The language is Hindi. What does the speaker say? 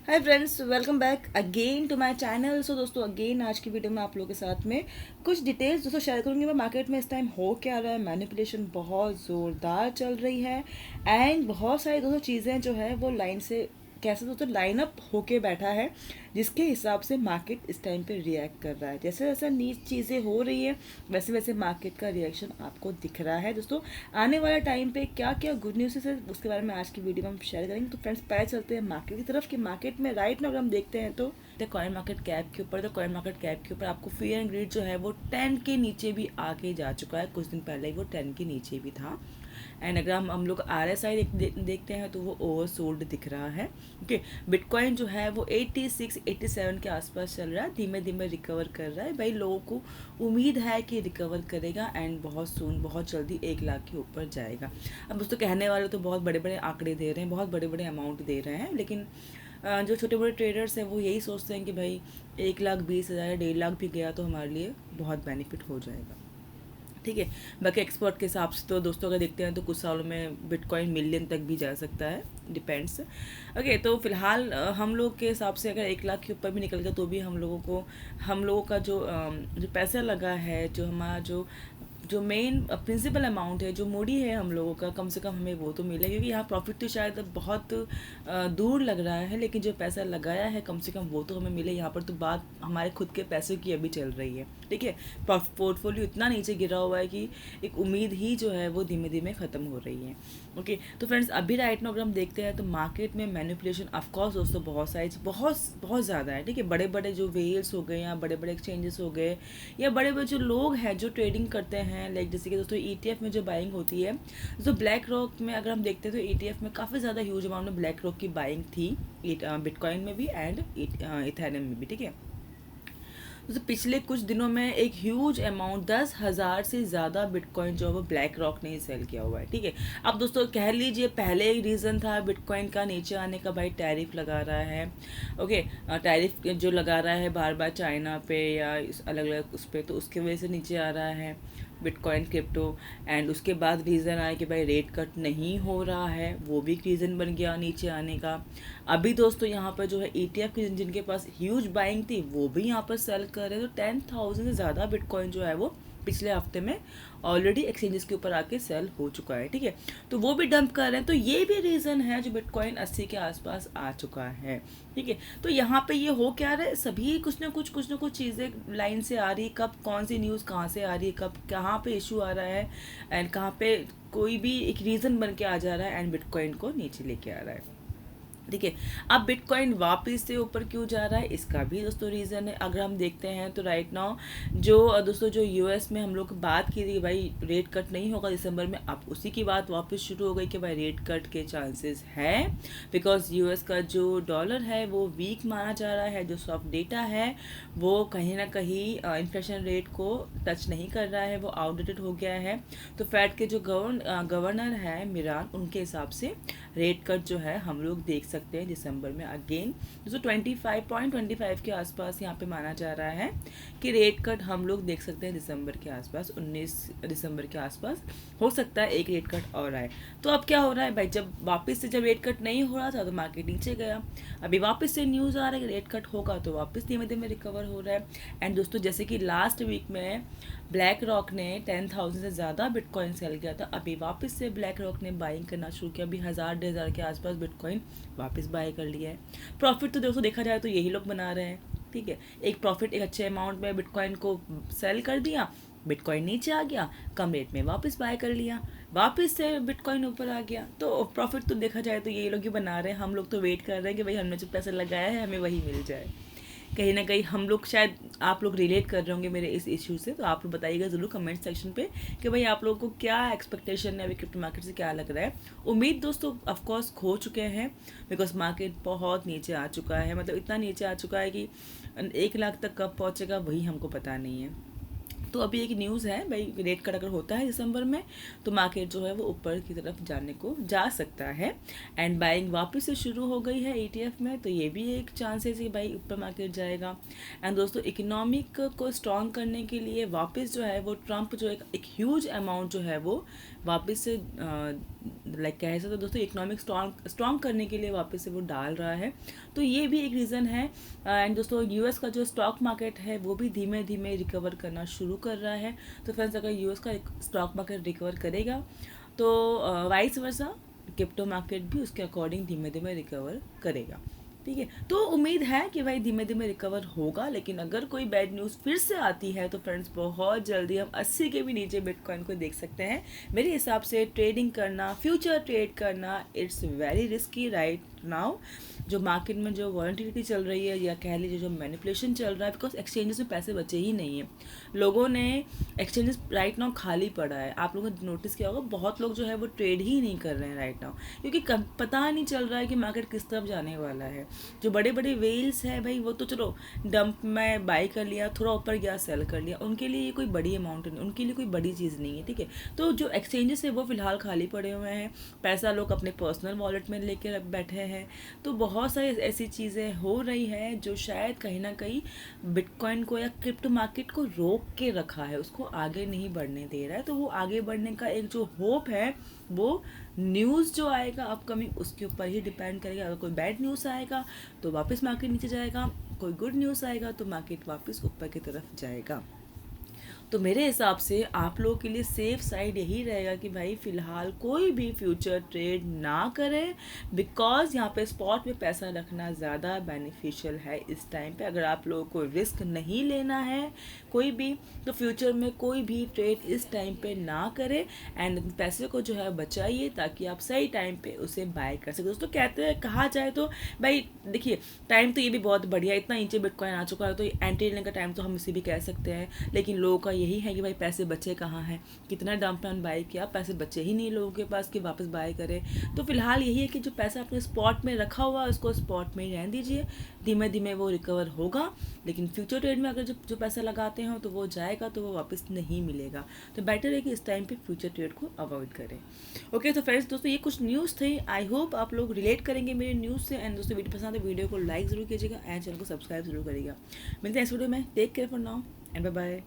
Hi friends, welcome back again to my channel. So दोस्तों, अगेन आज की वीडियो में आप लोगों के साथ में कुछ डिटेल्स दोस्तों शेयर करूंगी। मैं मार्केट में इस टाइम हो क्या रहा है, मैनिपुलेशन बहुत ज़ोरदार चल रही है एंड बहुत सारी दोस्तों चीज़ें जो है वो लाइन से कैसे दोस्तों लाइन अप होके बैठा है, जिसके हिसाब से मार्केट इस टाइम पे रिएक्ट कर रहा है। जैसे जैसे नीच चीज़ें हो रही है वैसे वैसे मार्केट का रिएक्शन आपको दिख रहा है। दोस्तों, आने वाले टाइम पे क्या क्या गुड न्यूज़ है उसके बारे में आज की वीडियो में हम शेयर करेंगे। तो फ्रेंड्स, पहले चलते हैं मार्केट की तरफ कि मार्केट में राइट ना अगर हम देखते हैं तो कॉइन मार्केट कैप के ऊपर, तो कॉइन मार्केट कैप के ऊपर आपको फियर एंड ग्रीड जो है वो 10 के नीचे भी आके जा चुका है। कुछ दिन पहले ही वो 10 के नीचे भी था। एंड अगर हम लोग RSI देखते हैं तो वो ओवर सोल्ड दिख रहा है। ओके, बिटकॉइन जो है वो 86 87 के आसपास चल रहा है, धीमे धीमे रिकवर कर रहा है। भाई लोगों को उम्मीद है कि रिकवर करेगा एंड बहुत सून बहुत जल्दी 1 लाख के ऊपर जाएगा। अब दोस्तों, कहने वाले तो बहुत बड़े बड़े आंकड़े दे रहे हैं, बहुत बड़े बड़े अमाउंट दे रहे हैं, लेकिन जो छोटे बड़े ट्रेडर्स हैं वो यही सोचते हैं कि भाई 1,20,000 या 1.5 लाख भी गया तो हमारे लिए बहुत बेनिफिट हो जाएगा। ठीक है, बाकी एक्सपर्ट के हिसाब से तो दोस्तों अगर देखते हैं तो कुछ सालों में बिटकॉइन मिलियन तक भी जा सकता है, डिपेंड्स। ओके, तो फिलहाल हम लोग के हिसाब से अगर 1 लाख के ऊपर भी निकल गया तो भी हम लोगों का जो पैसा लगा है, जो हमारा जो मेन प्रिंसिपल अमाउंट है, जो मूडी है हम लोगों का, कम से कम हमें वो तो मिले। क्योंकि यहाँ प्रॉफिट तो शायद बहुत दूर लग रहा है, लेकिन जो पैसा लगाया है कम से कम वो तो हमें मिले। यहाँ पर तो बात हमारे खुद के पैसों की अभी चल रही है। ठीक है, पोर्टफोलियो इतना नीचे गिरा हुआ है कि एक उम्मीद ही जो है वो धीमे धीमे ख़त्म हो रही है। ओके, तो फ्रेंड्स, अभी राइट नाउ अगर हम देखते हैं तो मार्केट में मैनिपुलेशन ऑफकोर्स दोस्तों बहुत सारी बहुत बहुत ज़्यादा है। ठीक है, बड़े बड़े जो वेल्स हो गए या बड़े बड़े एक्सचेंजेस हो गए या बड़े बड़े जो लोग हैं जो ट्रेडिंग करते हैं, लाइक जैसे कि दोस्तों ETF में जो बाइंग होती है, तो ब्लैक रॉक में अगर हम देखते हैं तो ETF में काफ़ी ज़्यादा ह्यूज अमाउंट में ब्लैक रॉक की बाइंग थी, बिटकॉइन में भी एंड इथेरियम में भी। ठीक है, तो पिछले कुछ दिनों में एक ह्यूज अमाउंट 10,000 से ज़्यादा बिटकॉइन जो है वो ब्लैक रॉक ने ही सेल किया हुआ है। ठीक है, अब दोस्तों कह लीजिए पहले ही रीज़न था बिटकॉइन का नीचे आने का, भाई टैरिफ लगा रहा है। ओके, टैरिफ जो लगा रहा है बार बार चाइना पे या अलग अलग उस पर, तो उसकी वजह से नीचे आ रहा है बिटकॉइन क्रिप्टो। एंड उसके बाद रीज़न आया कि भाई रेट कट नहीं हो रहा है, वो भी एक रीज़न बन गया नीचे आने का। अभी दोस्तों यहाँ पर जो है ETF की जिनके पास ह्यूज बाइंग थी वो भी यहाँ पर सेल कर रहे हैं। तो 10,000 से ज़्यादा बिटकॉइन जो है वो पिछले हफ्ते में ऑलरेडी एक्सचेंजेस के ऊपर आके सेल हो चुका है। ठीक है, तो वो भी डंप कर रहे हैं, तो ये भी रीज़न है जो बिटकॉइन 80 के आसपास आ चुका है। ठीक है, तो यहाँ पे ये हो क्या रहा है, सभी कुछ ना कुछ चीज़ें लाइन से आ रही है, कब कौन सी न्यूज़ कहाँ से आ रही है, कब कहाँ पे इशू आ रहा है एंड कहाँ पे कोई भी एक रीज़न बन के आ जा रहा है एंड बिटकॉइन को नीचे लेके आ रहा है। ठीक है, अब बिटकॉइन वापस से ऊपर क्यों जा रहा है, इसका भी दोस्तों रीज़न है। अगर हम देखते हैं तो राइट नाउ जो US में हम लोग बात की थी भाई रेट कट नहीं होगा दिसंबर में, अब उसी की बात वापस शुरू हो गई कि भाई रेट कट के चांसेस हैं, बिकॉज US का जो डॉलर है वो वीक माना जा रहा है। जो सॉफ्ट डेटा है वो कहीं ना कहीं इन्फ्लेशन रेट को टच नहीं कर रहा है, वो आउटडेटेड हो गया है। तो फेड के जो गवर्नर है मिरान, उनके हिसाब से रेट कट जो है हम लोग देख सकते हैं दिसंबर में अगेन। जो 25.25 के आसपास यहाँ पे माना जा रहा है कि रेट कट हम लोग देख सकते हैं दिसंबर के आसपास, 19 दिसंबर के आसपास हो सकता है एक रेट कट और आए। तो अब क्या हो रहा है भाई, जब रेट कट नहीं हो रहा था तो मार्केट नीचे गया, अभी वापस से न्यूज़ आ रहा है कि रेट कट होगा तो वापस धीमे धीमे रिकवर हो रहा है। एंड दोस्तों, जैसे कि लास्ट वीक में ब्लैक रॉक ने 10,000 से ज़्यादा बिटकॉइन सेल किया था, अभी वापस से ब्लैक रॉक ने बाइंग करना शुरू किया, अभी 1,000-1,500 के आसपास बिटकॉइन वापस बाय कर लिया है। प्रॉफिट तो दोस्तों देखा जाए तो यही लोग बना रहे हैं। ठीक है, एक प्रॉफिट एक अच्छे अमाउंट में बिटकॉइन को सेल कर दिया, बिटकॉइन नीचे आ गया, कम रेट में वापस बाय कर लिया, वापस से बिटकॉइन ऊपर आ गया। तो प्रॉफिट तो देखा जाए तो यही लोग ही बना रहे हैं, हम लोग तो वेट कर रहे हैं कि भाई हमने जो पैसा लगाया है हमें वही मिल जाए। कहीं ना कहीं हम लोग, शायद आप लोग रिलेट कर रहे होंगे मेरे इस इश्यू से, तो आप लोग बताइएगा ज़रूर कमेंट सेक्शन पे कि भाई आप लोगों को क्या एक्सपेक्टेशन है अभी क्रिप्टो मार्केट से, क्या लग रहा है। उम्मीद दोस्तों ऑफकोर्स खो चुके हैं, बिकॉज मार्केट बहुत नीचे आ चुका है, मतलब इतना नीचे आ चुका है कि 1 लाख तक कब पहुँचेगा वही हमको पता नहीं है। तो अभी एक न्यूज़ है भाई, रेट कट अगर होता है दिसंबर में तो मार्केट जो है वो ऊपर की तरफ जाने को जा सकता है एंड बाइंग वापस से शुरू हो गई है ETF में, तो ये भी एक चांसेस है भाई ऊपर मार्केट जाएगा। एंड दोस्तों, इकोनॉमिक को स्ट्रॉन्ग करने के लिए वापस जो है वो ट्रम्प जो एक ह्यूज अमाउंट जो है वो वापस से लाइक कह सकते हो दोस्तों इकोनॉमिक स्ट्रॉन्ग करने के लिए वापस से वो डाल रहा है। तो ये भी एक रीज़न है। एंड दोस्तों यूएस का जो स्टॉक मार्केट है वो भी धीमे धीमे रिकवर करना शुरू कर रहा है। तो फ्रेंड्स अगर यूएस का स्टॉक मार्केट रिकवर करेगा तो वाइस वर्सा क्रिप्टो मार्केट भी उसके अकॉर्डिंग धीमे धीमे रिकवर करेगा। ठीक है, तो उम्मीद है कि भाई धीमे धीमे रिकवर होगा। लेकिन अगर कोई बैड न्यूज़ फिर से आती है तो फ्रेंड्स बहुत जल्दी हम 80 के भी नीचे बिटकॉइन को देख सकते हैं। मेरे हिसाब से ट्रेडिंग करना, फ्यूचर ट्रेड करना, it's very risky right now. जो मार्केट में जो वॉलेटिलिटी चल रही है या कह लीजिए जो मैनिपुलेशन चल रहा है, बिकॉज एक्सचेंजेस में पैसे बचे ही नहीं हैं। लोगों ने एक्सचेंजेस राइट नाउ खाली पड़ा है। आप लोगों ने नोटिस किया होगा बहुत लोग जो है वो ट्रेड ही नहीं कर रहे हैं राइट नाउ, क्योंकि पता नहीं चल रहा है कि मार्केट किस तरफ जाने वाला है। जो बड़े बड़े वेल्स हैं भाई वो तो चलो डंप में बाई कर लिया, थोड़ा ऊपर गया सेल कर लिया, उनके लिए ये कोई बड़ी अमाउंट नहीं, उनके लिए कोई बड़ी चीज़ नहीं है। ठीक है, तो जो एक्सचेंजेस है वो फिलहाल खाली पड़े हुए हैं, पैसा लोग अपने पर्सनल वॉलेट में लेकर बैठे हैं। तो बहुत सारी ऐसी चीज़ें हो रही हैं जो शायद कहीं ना कहीं बिटकॉइन को या क्रिप्टो मार्केट को रोक के रखा है, उसको आगे नहीं बढ़ने दे रहा है। तो वो आगे बढ़ने का एक जो होप है वो न्यूज़ जो आएगा अपकमिंग उसके ऊपर ही डिपेंड करेगा। अगर कोई बैड न्यूज़ आएगा तो वापस मार्केट नीचे जाएगा, कोई गुड न्यूज़ आएगा तो मार्केट वापस ऊपर की तरफ जाएगा। तो मेरे हिसाब से आप लोगों के लिए सेफ साइड यही रहेगा कि भाई फ़िलहाल कोई भी फ्यूचर ट्रेड ना करें, बिकॉज यहाँ पे स्पॉट में पैसा रखना ज़्यादा बेनिफिशियल है इस टाइम पे। अगर आप लोगों को रिस्क नहीं लेना है कोई भी, तो फ्यूचर में कोई भी ट्रेड इस टाइम पे ना करें एंड पैसे को जो है बचाइए ताकि आप सही टाइम पे उसे बाय कर सकें। दोस्तों कहते हैं, कहा जाए तो भाई देखिए टाइम तो ये भी बहुत बढ़िया, इतना नीचे बिटकॉइन आ चुका है तो एंट्री लेने का टाइम तो हम इसे भी कह सकते हैं। लेकिन लोगों का यही है कि भाई पैसे बचे कहाँ हैं, कितना डंप एंड बाय किया, पैसे बचे ही नहीं लोगों के पास कि वापस बाय करें। तो फिलहाल यही है कि जो पैसा आपने स्पॉट में रखा हुआ है उसको स्पॉट में ही रहने दीजिए, धीमे धीमे वो रिकवर होगा। लेकिन फ्यूचर ट्रेड में अगर जो पैसा लगाते हो तो वो जाएगा तो वो वापस नहीं मिलेगा। तो बेटर है कि इस टाइम पे फ्यूचर ट्रेड को अवॉइड करें। ओके, तो फ्रेंड्स दोस्तों ये कुछ न्यूज़ थे, आई होप आप लोग रिलेट करेंगे मेरे न्यूज़ से। एंड दोस्तों वीडियो पसंद है वीडियो को लाइक ज़रूर कीजिएगा एंड चैनल को सब्सक्राइब जरूर करिएगा। मिलते हैं इस वीडियो में, take care for now and bye bye.